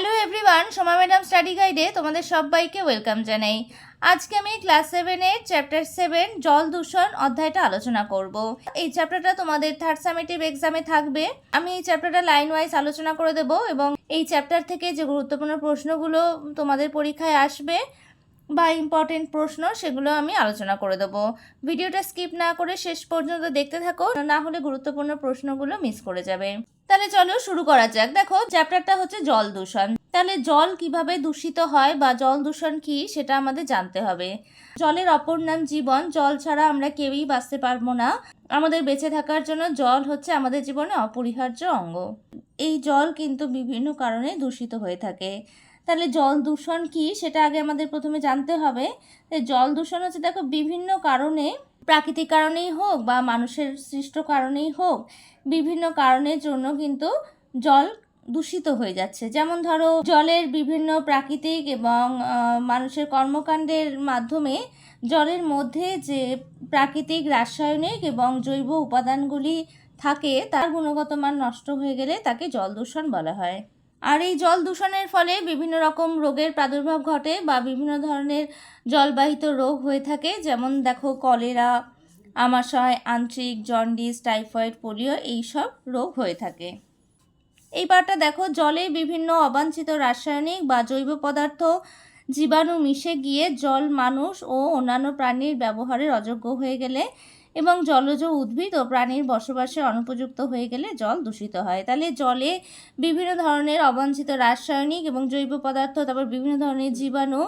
Hello everyone, Soma madam study গাইডে তোমাদের সবাইকে ওয়েলকাম জানাই। আজকে আমি ক্লাস 7-এর চ্যাপ্টার 7 জল দূষণ অধ্যায়টা আলোচনা করব। এই চ্যাপ্টারটা তোমাদের থার্ড সামেটিভ এক্সামে থাকবে। আমি এই চ্যাপ্টারটা লাইন ওয়াইজ আলোচনা করে দেবো এবং এই চ্যাপ্টার থেকে যে গুরুত্বপূর্ণ প্রশ্নগুলো তোমাদের পরীক্ষায় আসবে বা ইম্পর্টেন্ট প্রশ্ন, সেগুলো আমি আলোচনা করে দেবো। ভিডিওটা স্কিপ না করে শেষ পর্যন্ত দেখতে থাকো, না হলে গুরুত্বপূর্ণ প্রশ্নগুলো মিস করে যাবে। তাহলে চলো শুরু করা যাক। দেখো, চ্যাপ্টারটা হচ্ছে জল দূষণ। তাহলে জল কিভাবে দূষিত হয় বা জল দূষণ কি সেটা আমাদের জানতে হবে। জলের অপর নাম জীবন। জল ছাড়া আমরা কেউই বাঁচতে পারবো না। আমাদের বেঁচে থাকার জন্য জল হচ্ছে আমাদের জীবনে অপরিহার্য অঙ্গ। এই জল কিন্তু বিভিন্ন কারণে দূষিত হয়ে থাকে। তাহলে জল দূষণ কি সেটা আগে আমাদের প্রথমে জানতে হবে। জল দূষণ হচ্ছে, দেখো, বিভিন্ন কারণে, প্রাকৃতিক কারণেই হোক বা মানুষের সৃষ্ট কারণেই হোক, বিভিন্ন কারণের জন্য কিন্তু জল দূষিত হয়ে যাচ্ছে। যেমন ধরো, জলের বিভিন্ন প্রাকৃতিক এবং মানুষের কর্মকাণ্ডের মাধ্যমে জলের মধ্যে যে প্রাকৃতিক, রাসায়নিক এবং জৈব উপাদানগুলি থাকে তার গুণগত মান নষ্ট হয়ে গেলে তাকে জল দূষণ বলা হয়। আর এই জল দূষণের ফলে বিভিন্ন রকম রোগের প্রাদুর্ভাব ঘটে বা বিভিন্ন ধরনের জলবাহিত রোগ হয়ে থাকে। যেমন দেখো, কলেরা, আমাশয়, আন্ত্রিক, জন্ডিস, টাইফয়েড, পোলিও এইসব রোগ হয়ে থাকে। এইবারটা দেখো, জলে বিভিন্ন অবাঞ্ছিত রাসায়নিক বা জৈব পদার্থ, জীবাণু মিশে গিয়ে জল মানুষ ও অন্যান্য প্রাণীর ব্যবহারের অযোগ্য হয়ে গেলে এবং জলজ উদ্ভিদ ও প্রাণীর বসবাসে অনুপযুক্ত হয়ে গেলে জল দূষিত হয়। তাহলে জলে বিভিন্ন ধরনের অবাঞ্ছিত রাসায়নিক এবং জৈব পদার্থ, তারপর বিভিন্ন ধরনের জীবাণু,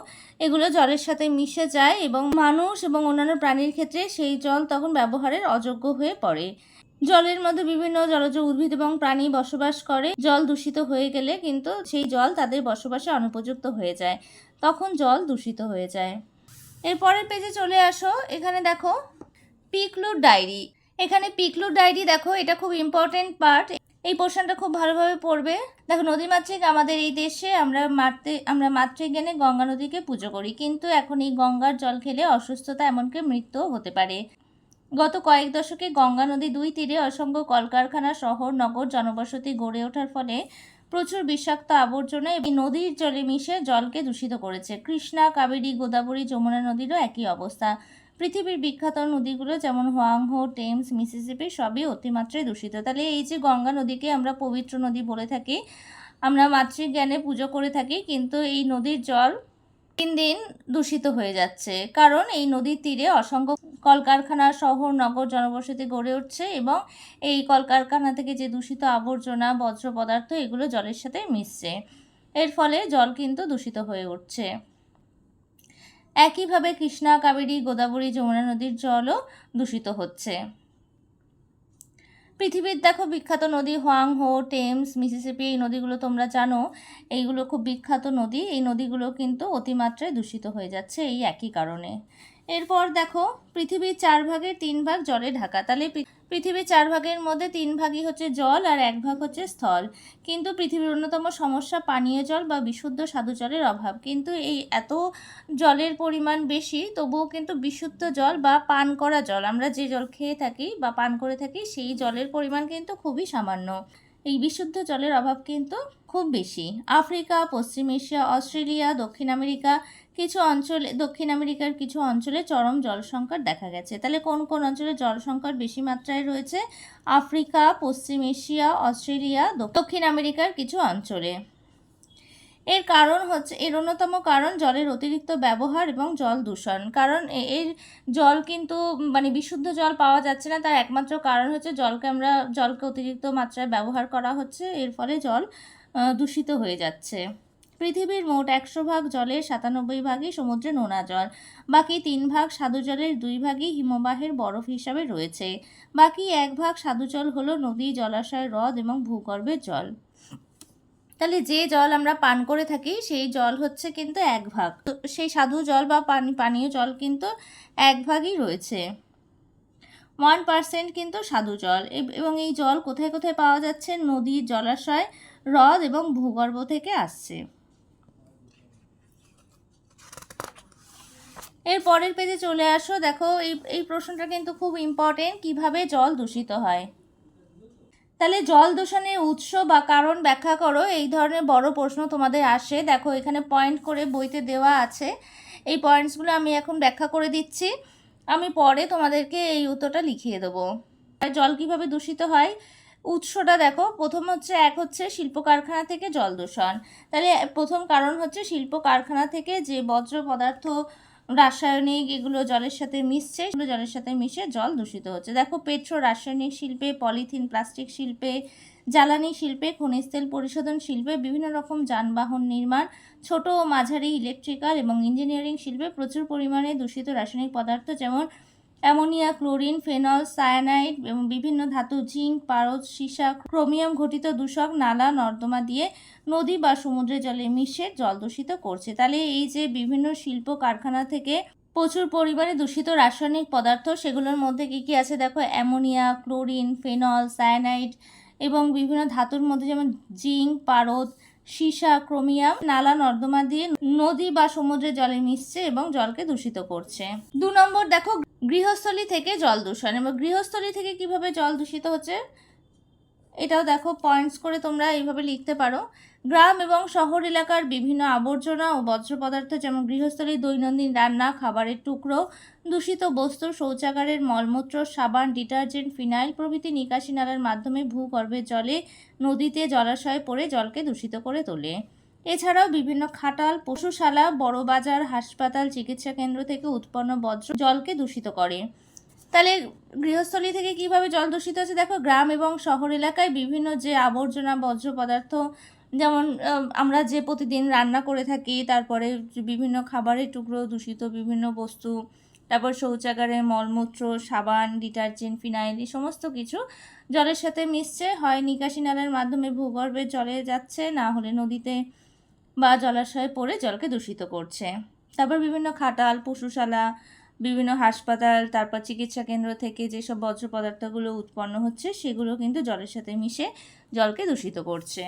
এগুলো জলের সাথে মিশে যায় এবং মানুষ এবং অন্যান্য প্রাণীর ক্ষেত্রে সেই জল তখন ব্যবহারের অযোগ্য হয়ে পড়ে। জলের মধ্যে বিভিন্ন জলজ উদ্ভিদ এবং প্রাণী বসবাস করে। জল দূষিত হয়ে গেলে কিন্তু সেই জল তাদের বসবাসে অনুপযুক্ত হয়ে যায়, তখন জল দূষিত হয়ে যায়। এরপরের পেজে চলে আসো। এখানে দেখো পিকলুর ডায়েরি। এখানে পিকলুর ডায়েরি দেখো, এটা খুব ইম্পর্টেন্ট পার্ট। এই পোর্শনটা খুব ভালোভাবে পড়বে। দেখো, নদীমাতৃক আমাদের এই দেশে আমরা মাতৃজ্ঞানে গঙ্গা নদীকে পুজো করি, কিন্তু এখন এই গঙ্গার জল খেলে অসুস্থতা, এমনকি মৃত্যুও হতে পারে। গত কয়েক দশকে গঙ্গা নদী দুই তীরে অসংখ্য কলকারখানা, শহর, নগর, জনবসতি গড়ে ওঠার ফলে প্রচুর বিষাক্ত আবর্জনা এই নদীর জলে মিশে জলকে দূষিত করেছে। কৃষ্ণা, কাবেরী, গোদাবরী, যমুনা নদীরও একই অবস্থা। পৃথিবীর বিখ্যাত নদীগুলো যেমন হোয়াংহো, টেমস, মিসিসিপি সবই অতিমাত্রায় দূষিত। তাহলে এই যে গঙ্গা নদীকে আমরা পবিত্র নদী বলে থাকি, আমরা মাতৃজ্ঞানে পুজো করে থাকি, কিন্তু এই নদীর জল দিন দিন দূষিত হয়ে যাচ্ছে, কারণ এই নদীর তীরে অসংখ্য কলকারখানা, শহর, নগর, জনবসতি গড়ে উঠছে এবং এই কলকারখানা থেকে যে দূষিত আবর্জনা, বজ্র পদার্থ, এগুলো জলের সাথে মিশছে। এর ফলে জল কিন্তু দূষিত হয়ে উঠছে। একইভাবে কৃষ্ণা, কাবেরী, গোদাবরী, যমুনা নদীর জলও দূষিত হচ্ছে। পৃথিবীর দেখো বিখ্যাত নদী হোয়াংহো, টেমস, মিসিসিপি, এই নদীগুলো তোমরা জানো, এইগুলো খুব বিখ্যাত নদী। এই নদীগুলো কিন্তু অতিমাত্রায় দূষিত হয়ে যাচ্ছে এই একই কারণে। এরপর দেখো, পৃথিবীর 4 ভাগের 3 ভাগ জলে ঢাকা। তাহলে পৃথিবীর 4 ভাগের মধ্যে 3 ভাগই হচ্ছে জল আর 1 ভাগ হচ্ছে স্থল। কিন্তু পৃথিবীর অন্যতম সমস্যা পানীয় জল বা বিশুদ্ধ স্বাদু জলের অভাব। কিন্তু এই এত জলের পরিমাণ বেশি, তবুও কিন্তু বিশুদ্ধ জল বা পান করা জল, আমরা যে জল খেয়ে থাকি বা পান করে থাকি, সেই জলের পরিমাণ কিন্তু খুবই সামান্য। এই বিশুদ্ধ জলের অভাব কিন্তু খুব বেশি। আফ্রিকা, পশ্চিম এশিয়া, অস্ট্রেলিয়া, দক্ষিণ আমেরিকা, দক্ষিণ আমেরিকার কিছু অঞ্চলে চরম জল সংকট দেখা গেছে। তাহলে কোন কোন অঞ্চলে জল সংকট বেশি মাত্রায় রয়েছে? আফ্রিকা, পশ্চিম এশিয়া, অস্ট্রেলিয়া, দক্ষিণ আমেরিকার কিছু অঞ্চলে। এর কারণ হচ্ছে, এর অন্যতম কারণ জলের অতিরিক্ত ব্যবহার এবং জল দূষণ। কারণ এর জল কিন্তু বিশুদ্ধ জল পাওয়া যাচ্ছে না, তার একমাত্র কারণ হচ্ছে জলকে অতিরিক্ত মাত্রায় ব্যবহার করা হচ্ছে, এর ফলে জল দূষিত হয়ে যাচ্ছে। পৃথিবীর মোট 100 ভাগ জলের 97 ভাগই সমুদ্রে নোনা জল। বাকি 3 ভাগ স্বাদু জলের 2 ভাগই হিমবাহের বরফ হিসাবে রয়েছে। বাকি 1 ভাগ স্বাদু জল হলো নদী, জলাশয়, হ্রদ এবং ভূগর্ভের জল। তাহলে যে জল আমরা পান করে থাকি সেই জল হচ্ছে কিন্তু 1 ভাগ, সেই স্বাদু জল বা পানীয় জল কিন্তু 1 ভাগই রয়েছে। 1% কিন্তু স্বাদু জল। এবং এই জল কোথায় কোথায় পাওয়া যাচ্ছে? নদী, জলাশয়, হ্রদ এবং ভূগর্ভ থেকে আসছে। এর পরের পেজে চলে আসো। দেখো, এই প্রশ্নটা কিন্তু খুব ইম্পর্টেন্ট, কিভাবে জল দূষিত হয়। তাহলে জল দূষণের উৎস বা কারণ ব্যাখ্যা করো, এই ধরনের বড় প্রশ্ন তোমাদের আসে। দেখো এখানে পয়েন্ট করে বইতে দেওয়া আছে, এই পয়েন্টসগুলো আমি এখন ব্যাখ্যা করে দিচ্ছি, আমি পরে তোমাদেরকে এই উত্তরটা লিখিয়ে দেবো। জল কিভাবে দূষিত হয়, উৎসটা দেখো। প্রথম এক হচ্ছে শিল্প কারখানা থেকে জল দূষণ। তাহলে প্রথম কারণ হচ্ছে শিল্প কারখানা থেকে যে বর্জ্য পদার্থ, রাসায়নিক, এগুলো জলের সাথে মিশছে, এগুলো জলের সাথে মিশে জল দূষিত হচ্ছে। দেখো পেট্রো রাসায়নিক শিল্পে, পলিথিন প্লাস্টিক শিল্পে, জ্বালানি শিল্পে, খনিজ তেল পরিশোধন শিল্পে, বিভিন্ন রকম যানবাহন নির্মাণ, ছোট ও মাঝারি ইলেকট্রিক্যাল এবং ইঞ্জিনিয়ারিং শিল্পে প্রচুর পরিমাণে দূষিত রাসায়নিক পদার্থ যেমন অ্যামোনিয়া, ক্লোরিন, ফেনল, সায়ানাইড এবং বিভিন্ন ধাতু, জিঙ্ক, পারদ, সীসা, ক্রোমিয়াম ঘটিত দূষক নালা নর্দমা দিয়ে নদী বা সমুদ্রের জলে মিশে জল দূষিত করছে। তাহলে এই যে বিভিন্ন শিল্প কারখানা থেকে প্রচুর পরিমাণে দূষিত রাসায়নিক পদার্থ, সেগুলোর মধ্যে কী কী আছে দেখো, অ্যামোনিয়া, ক্লোরিন, ফেনল, সায়ানাইড এবং বিভিন্ন ধাতুর মধ্যে যেমন জিঙ্ক, পারদ, সীসা, ক্রোমিয়াম নালা নর্দমা দিয়ে নদী বা সমুদ্রের জলে মিশছে এবং জলকে দূষিত করছে। 2 নম্বর দেখো, গৃহস্থলী থেকে জল দূষণ। এবং গৃহস্থলী থেকে কিভাবে জল দূষিত হচ্ছে এটাও দেখো, পয়েন্টস করে তোমরা এইভাবে লিখতে পারো। গ্রাম এবং শহর এলাকার বিভিন্ন আবর্জনা ও বর্জ্য পদার্থ যেমন গৃহস্থলীর দৈনন্দিন রান্না, খাবারের টুকরো, দূষিত বস্তু, শৌচাগারের মলমূত্র, সাবান, ডিটারজেন্ট, ফিনাইল প্রভৃতি নিকাশি নালার মাধ্যমে ভূগর্ভের জলে, নদীতে, জলাশয়ে পড়ে জলকে দূষিত করে তোলে। এছাড়াও বিভিন্ন খাটাল, পশুশালা, বড় বাজার, হাসপাতাল, চিকিৎসা কেন্দ্র থেকে উৎপন্ন বর্জ্য জলকে দূষিত করে। তাহলে গৃহস্থলী থেকে কিভাবে জল দূষিত হচ্ছে দেখো, গ্রাম এবং শহর এলাকায় বিভিন্ন যে আবর্জনা, বর্জ্য পদার্থ, যেমন আমরা যে প্রতিদিন রান্না করে থাকি, তারপরে বিভিন্ন খাবারের টুকরো, দূষিত বিভিন্ন বস্তু, তারপর শৌচাগারের মলমূত্র, সাবান, ডিটারজেন্ট, ফিনাইল, এই সমস্ত কিছু জলের সাথে মিশছে, হয় নিকাশি নালার মাধ্যমে ভূগর্ভের জলে যাচ্ছে, না হলে নদীতে বা জলাশয়ে পড়ে জলকে দূষিত করছে। তারপর বিভিন্ন খাটাল, পশুশালা, বিভিন্ন হাসপাতাল, তারপর চিকিৎসা কেন্দ্র থেকে যেসব বর্জ্য পদার্থগুলো উৎপন্ন হচ্ছে সেগুলো কিন্তু জলের সাথে মিশে জলকে দূষিত করছে।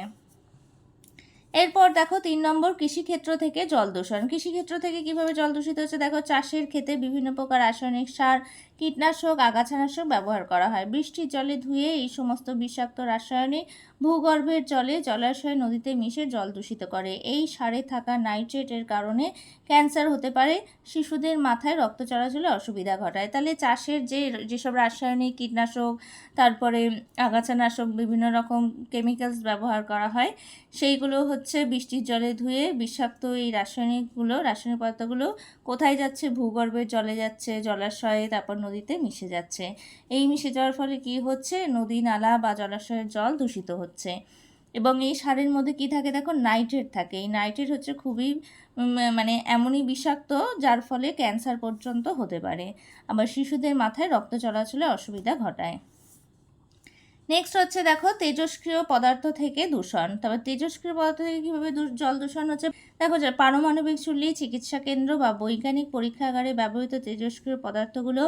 এরপর দেখো 3 নম্বর, কৃষিক্ষেত্র থেকে জল দূষণ। কৃষিক্ষেত্র থেকে কিভাবে জল দূষিত হচ্ছে দেখো, চাষের ক্ষেতে বিভিন্ন প্রকার রাসায়নিক সার, কীটনাশক, আগাছানাশক ব্যবহার করা হয়। বৃষ্টির জলে ধুয়ে এই সমস্ত বিষাক্ত রাসায়নিক ভূগর্ভের জলে, জলাশয়, নদীতে মিশে জল দূষিত করে। এই সারে থাকা নাইট্রেটের কারণে ক্যান্সার হতে পারে, শিশুদের মাথায় রক্ত চলাচলে অসুবিধা ঘটায়। তাহলে চাষের যেসব রাসায়নিক কীটনাশক, তারপরে আগাছানাশক, বিভিন্ন রকম কেমিক্যালস ব্যবহার করা হয়, সেইগুলো হচ্ছে বৃষ্টির জলে ধুয়ে বিষাক্ত এই রাসায়নিক পদার্থগুলো কোথায় যাচ্ছে, ভূগর্ভের জলে যাচ্ছে, জলাশয়ে, তারপর নদীতে মিশে যাচ্ছে। এই মিশে যাওয়ার ফলে কি হচ্ছে, নদী, নালা বা জলাশয়ের জল দূষিত হচ্ছে। এবং এই সারের মধ্যে কি থাকে দেখো, নাইট্রেট থাকে। এই নাইট্রেট হচ্ছে খুবই মানে এমনই বিষাক্ত যার ফলে ক্যান্সার পর্যন্ত হতে পারে, আবার শিশুদের মাথায় রক্ত চলাচলে অসুবিধা ঘটায়। নেক্সট হচ্ছে দেখো, তেজস্ক্রিয় পদার্থ থেকে দূষণ। তবে তেজস্ক্রিয় পদার্থ থেকে কীভাবে জল দূষণ হচ্ছে দেখো, যে পারমাণবিক চুল্লি, চিকিৎসা কেন্দ্র বা বৈজ্ঞানিক পরীক্ষাগারে ব্যবহৃত তেজস্ক্রিয় পদার্থগুলো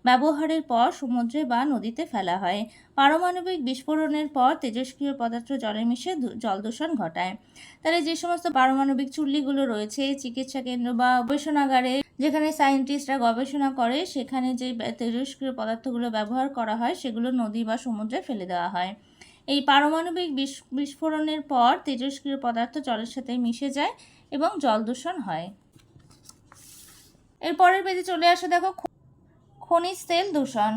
ব্যবহারের পর সমুদ্রে বা নদীতে ফেলা হয়। পারমাণবিক বিস্ফোরণের পর তেজস্ক্রিয় পদার্থ জলে মিশে জল দূষণ ঘটায়। তাহলে যে সমস্ত পারমাণবিক চুল্লিগুলো রয়েছে, চিকিৎসা কেন্দ্র বা গবেষণাগারে যেখানে সায়েন্টিস্টরা গবেষণা করে, সেখানে যে তেজস্ক্রিয় পদার্থগুলো ব্যবহার করা হয় সেগুলো নদী বা সমুদ্রে ফেলে দেওয়া হয়। এই পারমাণবিক বিস্ফোরণের পর তেজস্ক্রিয় পদার্থ জলের সাথে মিশে যায় এবং জল দূষণ হয়। এর পরের পেজে চলে আসে দেখো, খনিজ তেল দূষণ।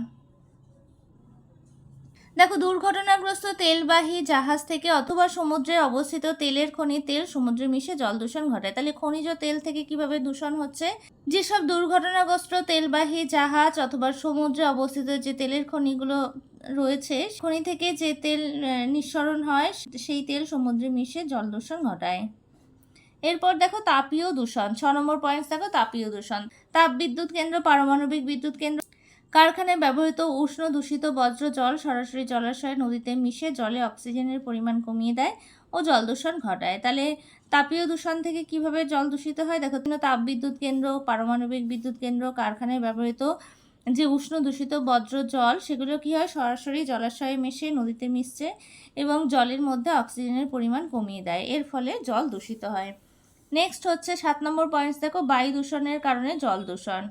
দেখো, দুর্ঘটনাগ্রস্ত তেলবাহী জাহাজ থেকে অথবা সমুদ্রে অবস্থিত তেলের খনি তেল সমুদ্রে মিশে জল দূষণ ঘটায়। তাহলে খনিজ তেল থেকে কিভাবে দূষণ হচ্ছে, যেসব দুর্ঘটনাগ্রস্ত তেলবাহী জাহাজ অথবা সমুদ্রে অবস্থিত যে তেলের খনিগুলো রয়েছে, খনি থেকে যে তেল নিঃসরণ হয় সেই তেল সমুদ্রে মিশে জল দূষণ ঘটায়। এরপর দেখো, তাপীয় দূষণ। 6 নম্বর পয়েন্ট দেখো, তাপীয় দূষণ। তাপ বিদ্যুৎ কেন্দ্র, পারমাণবিক বিদ্যুৎ কেন্দ্র, কারখানায় ব্যবহৃত উষ্ণ দূষিত বজ্র জল সরাসরি জলাশয়ে, নদীতে মিশে জলে অক্সিজেনের পরিমাণ কমিয়ে দেয় ও জল দূষণ ঘটায়। তাহলে তাপীয় দূষণ থেকে কিভাবে জল দূষিত হয় দেখো, তাপ বিদ্যুৎ কেন্দ্র, পারমাণবিক বিদ্যুৎ কেন্দ্র, কারখানায় ব্যবহৃত যে উষ্ণ দূষিত বজ্র জল, সেগুলো কি হয়, সরাসরি জলাশয়ে মিশে নদীতে মিশছে এবং জলের মধ্যে অক্সিজেনের পরিমাণ কমিয়ে দেয়, এর ফলে জল দূষিত হয়। নেক্সট হচ্ছে 7 নম্বর পয়েন্টস দেখো, বায়ু দূষণের কারণে জল দূষণ।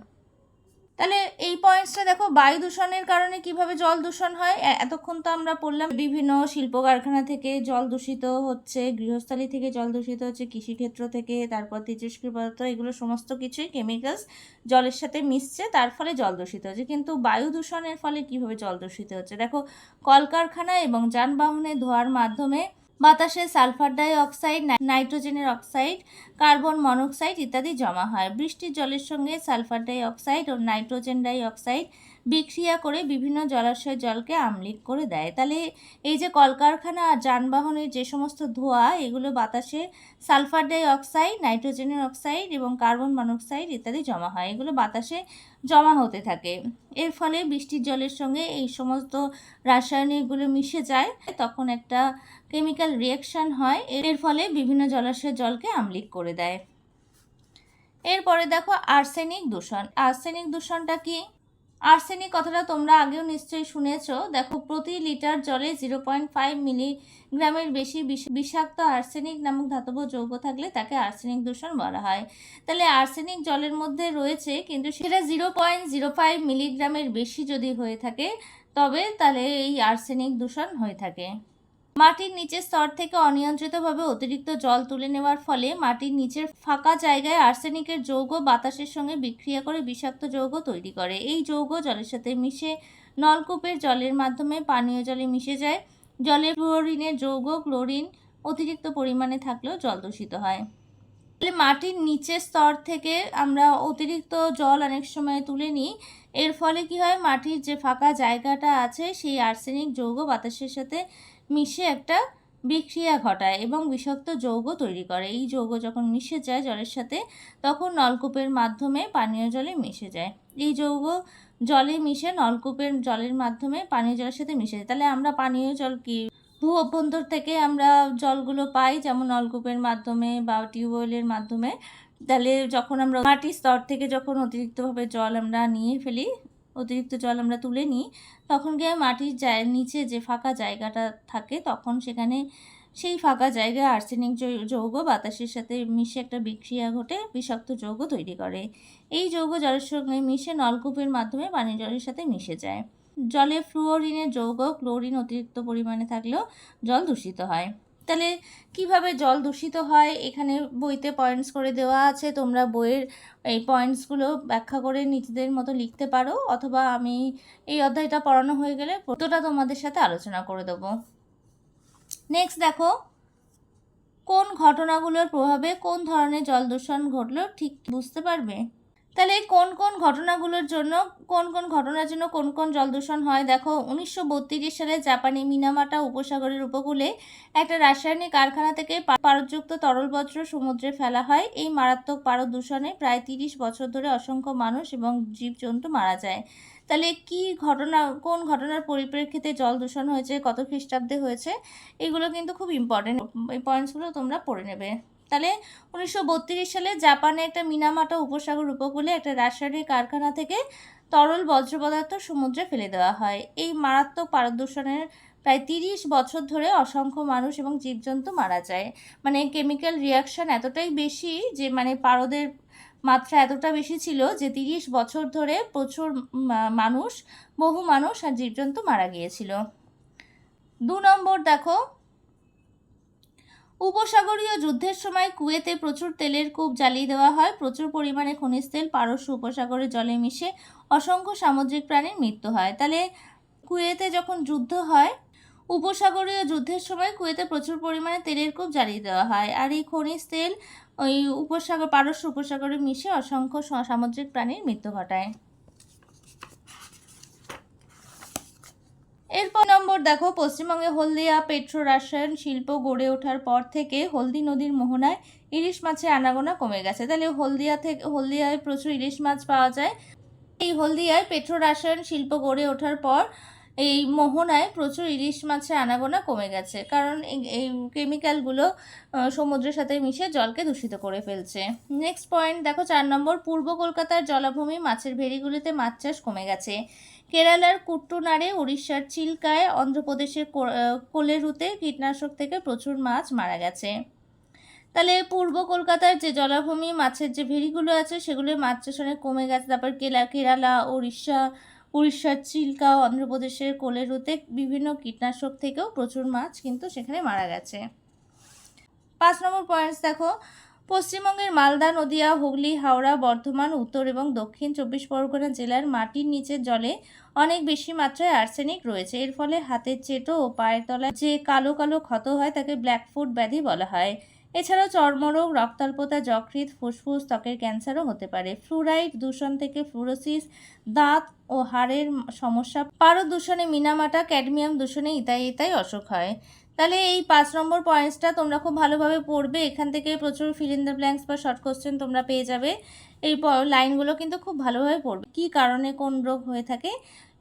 তাহলে এই পয়েন্টসটা দেখো, বায়ু দূষণের কারণে কিভাবে জল দূষণ হয়। এতক্ষণ তো আমরা পড়লাম বিভিন্ন শিল্প কারখানা থেকে জল দূষিত হচ্ছে, গৃহস্থালী থেকে জল দূষিত হচ্ছে, কৃষিক্ষেত্র থেকে, তারপর তেজস্ক্রিয় পদার্থ, এগুলো সমস্ত কিছুই কেমিক্যালস জলের সাথে মিশছে, তার ফলে জল দূষিত হচ্ছে। কিন্তু বায়ু দূষণের ফলে কিভাবে জল দূষিত হচ্ছে দেখো, কলকারখানা এবং যানবাহনের ধোঁয়ার মাধ্যমে বাতাসে সালফার ডাই অক্সাইড, নাইট্রোজেনের অক্সাইড, কার্বন মনোক্সাইড ইত্যাদি জমা হয়। বৃষ্টির জলের সঙ্গে সালফার ডাই অক্সাইড ও নাইট্রোজেন ডাই অক্সাইড বিক্রিয়া করে বিভিন্ন জলাশয়ের জলকে আম্লিক করে দেয়। তাহলে এই যে কলকারখানা আর যানবাহনের যে সমস্ত ধোঁয়া, এগুলো বাতাসে সালফার ডাই অক্সাইড, নাইট্রোজেনের অক্সাইড এবং কার্বন মনোক্সাইড ইত্যাদি জমা হয়, এগুলো বাতাসে জমা হতে থাকে। এর ফলে বৃষ্টির জলের সঙ্গে এই সমস্ত রাসায়নিকগুলো মিশে যায়, তখন একটা কেমিক্যাল রিয়াকশান হয়, এর ফলে বিভিন্ন জলাশয়ের জলকে আম্লিক করে দেয়। এরপরে দেখো আর্সেনিক দূষণ। আর্সেনিক দূষণটা কি? আর্সেনিক কথাটা তোমরা আগেও নিশ্চয়ই শুনেছো। দেখো, প্রতি লিটার জলে 0.5 মিলিগ্রামের বেশি বিষাক্ত আর্সেনিক নামক ধাতব যৌগ থাকলে তাকে আর্সেনিক দূষণ বলা হয়। তাহলে আর্সেনিক জলের মধ্যে রয়েছে, কিন্তু সেটা 0.05 মিলিগ্রামের বেশি যদি হয়ে থাকে, তবে তাহলে এই আর্সেনিক দূষণ হয়ে থাকে। মাটির নিচের স্তর থেকে অনিয়ন্ত্রিতভাবে অতিরিক্ত জল তুলে নেওয়ার ফলে মাটির নিচের ফাঁকা জায়গায় আর্সেনিকের যৌগ বাতাসের সঙ্গে বিক্রিয়া করে বিষাক্ত যৌগ তৈরি করে। এই যৌগ জলের সাথে মিশে নলকূপের জলের মাধ্যমে পানীয় জলে মিশে যায়। জলে ফ্লুওরিনের যৌগ, ক্লোরিন অতিরিক্ত পরিমাণে থাকলেও জল দূষিত হয়। তাহলে মাটির নিচের স্তর থেকে আমরা অতিরিক্ত জল অনেক সময় তুলে নিই, এর ফলে কি হয়, মাটির যে ফাঁকা জায়গাটা আছে সেই আর্সেনিক যৌগ বাতাসের সাথে মিশে একটা বিক্রিয়া ঘটায় এবং বিষাক্ত যৌগ তৈরি করে। এই যৌগ যখন মিশে যায় জলের সাথে, তখন নলকূপের মাধ্যমে পানীয় জলে মিশে যায়। এই যৌগ জলে মিশে নলকূপের জলের মাধ্যমে পানীয় জলের সাথে মিশে যায়। তাহলে আমরা পানীয় জল কি ভূ অভ্যন্তর থেকে আমরা জলগুলো পাই, যেমন নলকূপের মাধ্যমে বা টিউবওয়েলের মাধ্যমে। তাহলে যখন আমরা মাটির স্তর থেকে যখন অতিরিক্তভাবে জল আমরা নিয়ে ফেলি, অতিরিক্ত জল আমরা তুলে নিই, তখন গিয়ে মাটির নিচে যে ফাঁকা জায়গাটা থাকে, তখন সেখানে সেই ফাঁকা জায়গায় আর্সেনিক যৌগ বাতাসের সাথে মিশে একটা বিক্রিয়া ঘটে বিষাক্ত যৌগ তৈরি করে। এই যৌগ জলের সঙ্গে মিশে নলকূপের মাধ্যমে পানীয় জলের সাথে মিশে যায়। জলে ফ্লুওরিনের যৌগ, ক্লোরিন অতিরিক্ত পরিমাণে থাকলেও জল দূষিত হয়। তাহলে কিভাবে জল দূষিত হয়, এখানে বইতে পয়েন্টস করে দেওয়া আছে, তোমরা বইয়ের এই পয়েন্টসগুলো ব্যাখ্যা করে নিজেদের মতো লিখতে পারো, অথবা আমি এই অধ্যায়টা পড়ানো হয়ে গেলে পুরোটা তোমাদের সাথে আলোচনা করে দেবো। নেক্সট দেখো, কোন ঘটনাগুলোর প্রভাবে কোন ধরনের জল দূষণ ঘটলো ঠিক বুঝতে পারবে। তাহলে কোন কোন ঘটনাগুলোর জন্য, কোন কোন ঘটনার জন্য কোন কোন জল দূষণ হয় দেখো। 1932 সালে জাপানি মিনামাটা উপসাগরের উপকূলে একটা রাসায়নিক কারখানা থেকে পারদযুক্ত তরলপত্র সমুদ্রে ফেলা হয়। এই মারাত্মক পারদ দূষণে প্রায় 30 বছর ধরে অসংখ্য মানুষ এবং জীবজন্তু মারা যায়। তাহলে কি ঘটনা, কোন ঘটনার পরিপ্রেক্ষিতে জল দূষণ হয়েছে, কত খ্রিস্টাব্দে হয়েছে, এগুলো কিন্তু খুব ইম্পর্টেন্ট। এই পয়েন্টসগুলো তোমরা পড়ে নেবে। তাহলে 1932 সালে জাপানে একটা মিনামাটা উপসাগর উপকূলে একটা রাসায়নিক কারখানা থেকে তরল বর্জ্য পদার্থ সমুদ্রে ফেলে দেওয়া হয়। এই মারাত্মক পারদ দূষণের প্রায় 30 বছর ধরে অসংখ্য মানুষ এবং জীবজন্তু মারা যায়। মানে কেমিক্যাল রিয়াকশান এতটাই বেশি যে মানে পারদের মাত্রা এতটা বেশি ছিল যে 30 বছর ধরে প্রচুর মানুষ, বহু মানুষ আর জীবজন্তু মারা গিয়েছিল। 2 নম্বর দেখো, উপসাগরীয় যুদ্ধের সময় কুয়েতে প্রচুর তেলের কূপ জ্বালিয়ে দেওয়া হয়। প্রচুর পরিমাণে খনিজ তেল পারস্য উপসাগরের জলে মিশে অসংখ্য সামুদ্রিক প্রাণীর মৃত্যু হয়। তাহলে কুয়েতে যখন যুদ্ধ হয়, উপসাগরীয় যুদ্ধের সময় কুয়েতে প্রচুর পরিমাণে তেলের কূপ জ্বালিয়ে দেওয়া হয়, আর এই খনিজ তেল ওই পারস্য উপসাগরে মিশে অসংখ্য সামুদ্রিক প্রাণীর মৃত্যু ঘটায়। এরপর নম্বর দেখো, পশ্চিমবঙ্গে হলদিয়া পেট্রো রাসায়ন শিল্প গড়ে ওঠার পর থেকে হলদি নদীর মোহনায় ইলিশ মাছের আনাগোনা কমে গেছে। তাহলে হলদিয়ায় প্রচুর ইলিশ মাছ পাওয়া যায়। এই হলদিয়ায় পেট্রো রাসায়ন শিল্প গড়ে ওঠার পর এই মোহনায় প্রচুর ইলিশ মাছের আনাগোনা কমে গেছে, কারণ এই কেমিক্যালগুলো সমুদ্রের সাথে মিশে জলকে দূষিত করে ফেলছে। নেক্সট পয়েন্ট দেখো, 4 নম্বর, পূর্ব কলকাতার জলাভূমি মাছের ভেড়িগুলিতে মাছ চাষ কমে গেছে। কেরালার কুট্টুনারে, উড়িষ্যার চিল্কায়, অন্ধ্রপ্রদেশের কোলেরুতে কীটনাশক থেকে প্রচুর মাছ মারা গেছে। তাহলে পূর্ব কলকাতার যে জলাভূমি মাছের যে ভেড়িগুলো আছে সেগুলোর মাছ চাষ অনেক কমে গেছে। তারপর কেরালা, উড়িষ্যার চিল্কা, অন্ধ্রপ্রদেশের কোলেরুতে বিভিন্ন কীটনাশক থেকেও প্রচুর মাছ কিন্তু সেখানে মারা গেছে। 5 নম্বর পয়েন্টস দেখো, পশ্চিমবঙ্গের মালদা, নদিয়া, হুগলি, হাওড়া, বর্ধমান, উত্তর এবং দক্ষিণ 24 পরগনা জেলার মাটির নিচের জলে অনেক বেশি মাত্রায় আর্সেনিক রয়েছে। এর ফলে হাতের চেটো ও পায়ের তলায় যে কালো কালো ক্ষত হয় তাকে ব্ল্যাকফুট ব্যাধি বলা হয়। এছাড়াও চর্মরোগ, রক্তাল্পতা, যকৃৎ, ফুসফুস, ত্বকের ক্যান্সারও হতে পারে। ফ্লুরাইড দূষণ থেকে ফ্লুরোসিস, দাঁত ও হাড়ের সমস্যা, পারদ দূষণে মিনামাটা, ক্যাডমিয়াম দূষণে ইত্যাদি অসুখ হয়। তাহলে এই 5 নম্বর পয়েন্টসটা তোমরা খুব ভালোভাবে পড়বে। এখান থেকে প্রচুর ফিল ইন দ্য ব্ল্যাঙ্কস বা শর্ট কোশ্চেন তোমরা পেয়ে যাবে। এই লাইনগুলো কিন্তু খুব ভালোভাবে পড়বে। কী কারণে কোন রোগ হয়ে থাকে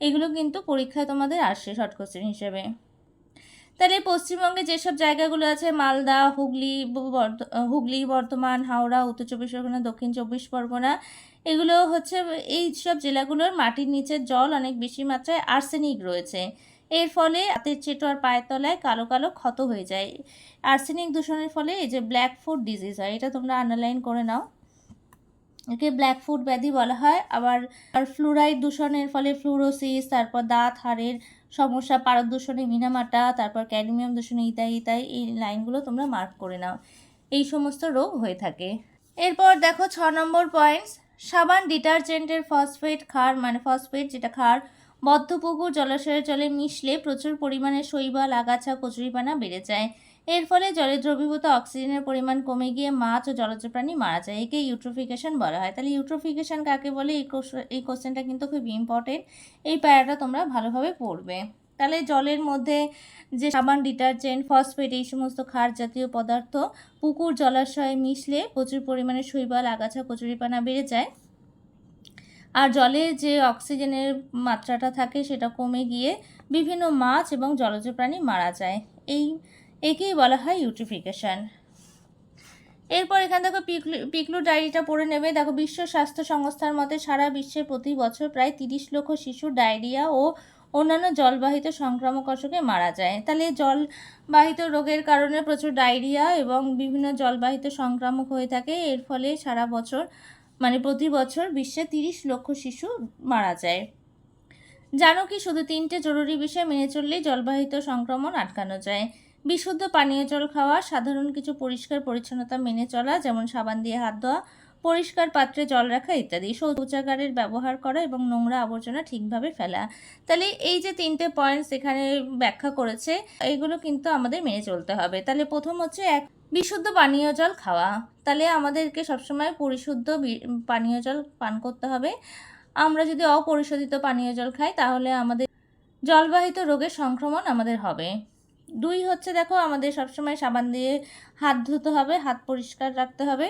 এগুলো কিন্তু পরীক্ষায় তোমাদের আসে শর্ট কোশ্চেন হিসেবে। তাহলে পশ্চিমবঙ্গে যেসব জায়গাগুলো আছে মালদা, হুগলি, বর্ধমান, হাওড়া, উত্তর 24 পরগনা, দক্ষিণ 24 পরগনা, এগুলো হচ্ছে এই সব জেলাগুলোর মাটির নিচের জল অনেক বেশি মাত্রায় আর্সেনিক রয়েছে। এর ফলে হাতের চেটো আর পায়ের তলায় কালো কালো ক্ষত হয়ে যায়। আর্সেনিক দূষণের ফলে এই যে ব্ল্যাকফুট ডিজিজ হয়, এটা তোমরা আন্ডারলাইন করে নাও। একে ব্ল্যাকফুট ব্যাধি বলা হয়। আবার ফ্লুরাইড দূষণের ফলে ফ্লুরোসিস, তারপর দাঁত হাড়ের সমস্যা, পারদ দূষণে মিনামাটা, তারপর ক্যাডমিয়াম দূষণে ইত্যাদি এই লাইনগুলো তোমরা মার্ক করে নাও। এই সমস্ত রোগ হয়ে থাকে। এরপর দেখো 6 নম্বর পয়েন্টস, সাবান ডিটারজেন্টের ফসফেট ক্ষার, মানে ফসফেট যেটা ক্ষার, বদ্ধপুকুর জলাশয়ের জলে মিশলে প্রচুর পরিমাণে শৈবাল, আগাছা, কচুরিপানা বেড়ে যায়। এর ফলে জলে দ্রবীভূত অক্সিজেনের পরিমাণ কমে গিয়ে মাছ ও জলজ প্রাণী মারা যায়। একে ইউট্রোফিকেশন বলা হয়। তাহলে ইউট্রোফিকেশন কাকে বলে, এই কোশ্চেনটা কিন্তু খুব ইম্পর্টেন্ট। এই প্যারাটা তোমরা ভালোভাবে পড়বে। তাহলে জলের মধ্যে যে সাবান, ডিটারজেন্ট, ফসফেট এই সমস্ত ক্ষার জাতীয় পদার্থ পুকুর জলাশয়ে মিশলে প্রচুর পরিমাণে শৈবাল, আগাছা, কচুরিপানা বেড়ে যায়। আর জলে যে অক্সিজেনের মাত্রাটা থাকে সেটা কমে গিয়ে বিভিন্ন মাছ এবং জলজ প্রাণী মারা যায়। একেই বলা হয় ইউট্রিফিকেশন। এরপর এখান থেকে পিকলু ডায়েরিটা পড়ে নেবে। দেখো, বিশ্ব স্বাস্থ্য সংস্থার মতে সারা বিশ্বে প্রতি বছর প্রায় 30 লক্ষ শিশু ডায়রিয়া ও অন্যান্য জলবাহিত সংক্রামক অসুখে মারা যায়। তাহলে জলবাহিত রোগের কারণে প্রচুর ডায়রিয়া এবং বিভিন্ন জলবাহিত সংক্রামক হয়ে থাকে। এর ফলে সারা বছর প্রতি বছর বিশ্বে 30 লক্ষ শিশু মারা যায়। জানো কি, শুধু 3টে জরুরি বিষয় মেনে চললেই জলবাহিত সংক্রমণ আটকানো যায়। বিশুদ্ধ পানীয় জল খাওয়া, সাধারণ কিছু পরিষ্কার পরিচ্ছন্নতা মেনে চলা, যেমন সাবান দিয়ে হাত ধোয়া, পরিষ্কার পাত্রে জল রাখা ইত্যাদি, শৌচাগারের ব্যবহার করা এবং নোংরা আবর্জনা ঠিকভাবে ফেলা। তাহলে এই যে 3টে পয়েন্টস এখানে ব্যাখ্যা করেছে, এইগুলো কিন্তু আমাদের মেনে চলতে হবে। তাহলে প্রথম হচ্ছে বিশুদ্ধ পানীয় জল খাওয়া। তাহলে আমাদেরকে সবসময় পরিশুদ্ধ পানীয় জল পান করতে হবে। আমরা যদি অপরিশোধিত পানীয় জল খাই তাহলে আমাদের জলবাহিত রোগের সংক্রমণ আমাদের হবে। 2 হচ্ছে, দেখো, আমাদের সবসময় সাবান দিয়ে হাত ধুতে হবে, হাত পরিষ্কার রাখতে হবে।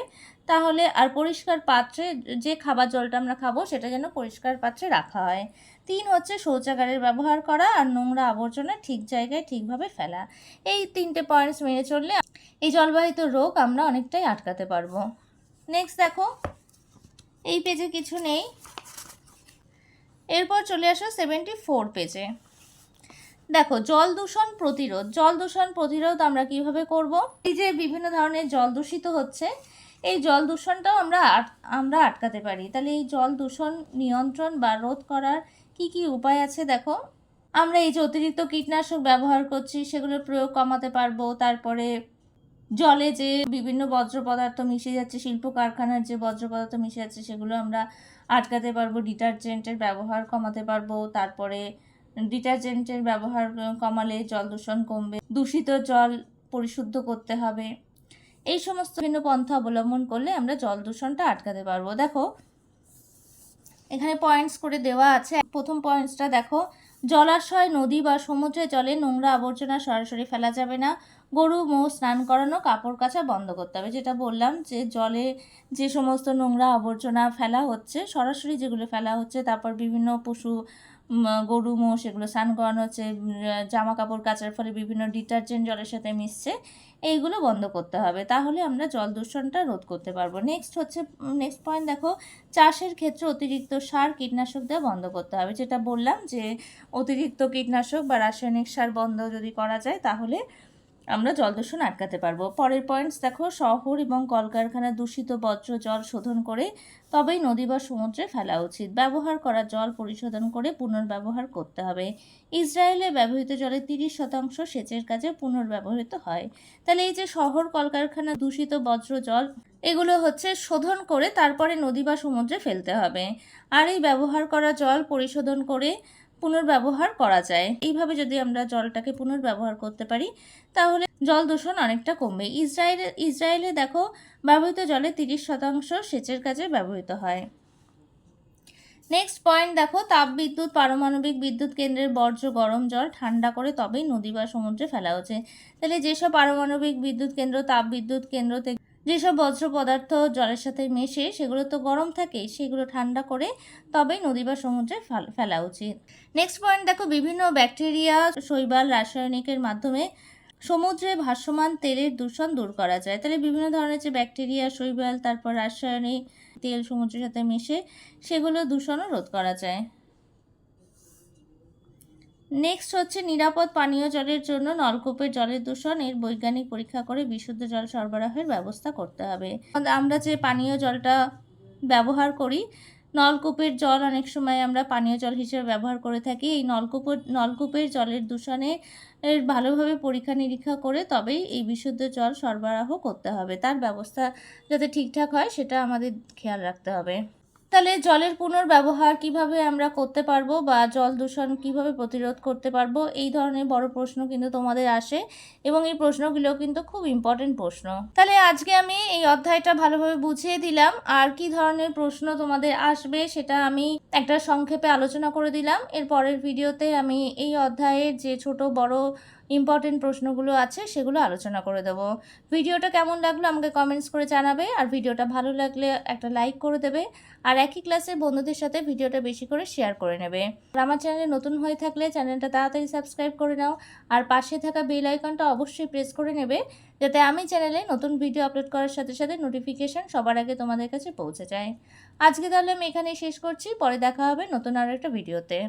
তাহলে আর পরিষ্কার পাত্রে যে খাবার জলটা আমরা খাবো সেটা যেন পরিষ্কার পাত্রে রাখা হয়। 3 হচ্ছে শৌচাগারের ব্যবহার করা আর নোংরা আবর্জনা ঠিক জায়গায় ঠিকভাবে ফেলা। এই 3টে পয়েন্টস মেনে চললে এই জলবাহিত রোগ আমরা অনেকটাই আটকাতে পারবো। নেক্সট দেখো, এই পেজে কিছু নেই। এরপর চলে আসো 74 পেজে। দেখো, জল দূষণ প্রতিরোধ আমরা কিভাবে করব। এই যে বিভিন্ন ধরনের জল দূষিত হচ্ছে, এই জল দূষণটাও আমরা আটকাতে পারি। তাহলে এই জল দূষণ নিয়ন্ত্রণ বা রোধ করার কি উপায় আছে দেখো। আমরা এই যে অতিরিক্ত কীটনাশক ব্যবহার করছি সেগুলোর প্রয়োগ কমাতে পারবো। তারপরে জলে যে বিভিন্ন বর্জ্য পদার্থ মিশে যাচ্ছে, শিল্প কারখানার যে বর্জ্য পদার্থ মিশে যাচ্ছে সেগুলো আমরা আটকাতে পারবো। ডিটারজেন্টের ব্যবহার কমাতে পারবো। তারপরে ডিটারজেন্টের ব্যবহার কমালে জল দূষণ কমবে। দূষিত জল পরিশুদ্ধ করতে হবে। এই সমস্ত বিভিন্ন পন্থা অবলম্বন করলে আমরা জল দূষণটা আটকাতে পারবো। দেখো, এখানে পয়েন্টস করে দেওয়া আছে। প্রথম পয়েন্টসটা দেখো, জলাশয়, নদী বা সমুদ্রের জলে নোংরা আবর্জনা সরাসরি ফেলা যাবে না। গরু মোষ স্নান করানো, কাপড় কাচা বন্ধ করতে হবে। যেটা বললাম যে জলে যে সমস্ত নোংরা আবর্জনা ফেলা হচ্ছে, সরাসরি যেগুলো ফেলা হচ্ছে, তারপর বিভিন্ন পশু, গরু মোষ এগুলো স্নান করানো হচ্ছে, জামা কাপড় কাচার ফলে বিভিন্ন ডিটারজেন্ট জলের সাথে মিশছে, এইগুলো বন্ধ করতে হবে। তাহলে আমরা জল দূষণটা রোধ করতে পারবো। নেক্সট পয়েন্ট দেখো, চাষের ক্ষেত্রে অতিরিক্ত সার, কীটনাশক দেওয়া বন্ধ করতে হবে। যেটা বললাম যে অতিরিক্ত কীটনাশক বা রাসায়নিক সার বন্ধ যদি করা যায় তাহলে আমরা জল দূষণ আটকাতে পারবো। পরের পয়েন্টস দেখো, শহর এবং কলকারখানার দূষিত বর্জ্য জল শোধন করে তবেই নদী বা সমুদ্রে ফেলা উচিত। ব্যবহার করা জল পরিশোধন করে পুনর্ব্যবহার করতে হবে। ইসরায়েলে ব্যবহৃত জলের 30% সেচের কাজে পুনর্ব্যবহৃত হয়। তাহলে এই যে শহর কলকারখানা দূষিত বর্জ্য জল, এগুলো হচ্ছে শোধন করে তারপরে নদী বা সমুদ্রে ফেলতে হবে। আর এই ব্যবহার করা জল পরিশোধন করে পুনর্ব্যবহার করা যায়। এইভাবে যদি আমরা জলটাকে পুনর্ব্যবহার করতে পারি তাহলে জল দূষণ অনেকটা কমবে। ইসরায়েলে দেখো ব্যবহৃত জলের 30% সেচের কাজে ব্যবহৃত হয়। নেক্সট পয়েন্ট দেখো, তাপবিদ্যুৎ পারমাণবিক বিদ্যুৎ কেন্দ্রের বর্জ্য গরম জল ঠান্ডা করে তবেই নদী বা সমুদ্রে ফেলা উচিত। তাহলে যেসব পারমাণবিক বিদ্যুৎ কেন্দ্র, তাপবিদ্যুৎ কেন্দ্র থেকে যেসব বর্জ্য পদার্থ জলের সাথে মেশে সেগুলো তো গরম থাকে, সেগুলো ঠান্ডা করে তবেই নদী বা সমুদ্রে ফেলা উচিত। নেক্সট পয়েন্ট দেখো, বিভিন্ন ব্যাকটেরিয়া, শৈবাল, রাসায়নিকের মাধ্যমে সমুদ্রে ভাসমান তেলের দূষণ দূর করা যায়। তাহলে বিভিন্ন ধরনের যে ব্যাকটেরিয়া, শৈবাল, তারপর রাসায়নিক তেল সমুদ্রের সাথে মিশে সেগুলো দূষণও রোধ করা যায়। নেক্সট হচ্ছে নিরাপদ পানীয় জলের জন্য নলকূপের জলের দূষণ এর বৈজ্ঞানিক পরীক্ষা করে বিশুদ্ধ জল সরবরাহের ব্যবস্থা করতে হবে। আমরা যে পানীয় জলটা ব্যবহার করি, নলকূপের জল অনেক সময় আমরা পানীয় জল হিসেবে ব্যবহার করে থাকি। এই নলকূপের জলের দূষণে ভালোভাবে পরীক্ষা নিরীক্ষা করে তবেই এই বিশুদ্ধ জল সরবরাহ করতে হবে। তার ব্যবস্থা যাতে ঠিকঠাক হয় সেটা আমাদের খেয়াল রাখতে হবে। তাহলে জলের পুনর্ব্যবহার কিভাবে আমরা করতে পারবো বা জল দূষণ কিভাবে প্রতিরোধ করতে পারবো, এই ধরনের বড় প্রশ্ন কিন্তু তোমাদের আসে এবং এই প্রশ্নগুলো কিন্তু খুব ইম্পর্টেন্ট প্রশ্ন। তাহলে আজকে আমি এই অধ্যায়টা ভালোভাবে বুঝিয়ে দিলাম, আর কি ধরনের প্রশ্ন তোমাদের আসবে সেটা আমি একটা সংক্ষেপে আলোচনা করে দিলাম। এর পরের ভিডিওতে আমি এই অধ্যায়ের যে ছোট বড় ইম্পর্টেন্ট প্রশ্নগুলো আছে সেগুলো আলোচনা করে দেবো। ভিডিওটা কেমন লাগলো আমাকে কমেন্টস করে জানাবে, আর ভিডিওটা ভালো লাগলে একটা লাইক করে দেবে, আর একই ক্লাসের বন্ধুদের সাথে ভিডিওটা বেশি করে শেয়ার করে নেবে। আর আমার চ্যানেলে নতুন হয়ে থাকলে চ্যানেলটা তাড়াতাড়ি সাবস্ক্রাইব করে নাও, আর পাশে থাকা বেল আইকনটা অবশ্যই প্রেস করে নেবে যাতে আমি চ্যানেলে নতুন ভিডিও আপলোড করার সাথে সাথে নোটিফিকেশান সবার আগে তোমাদের কাছে পৌঁছে যায়। আজকে তাহলে আমি এখানেই শেষ করছি, পরে দেখা হবে নতুন আরও একটা ভিডিওতে।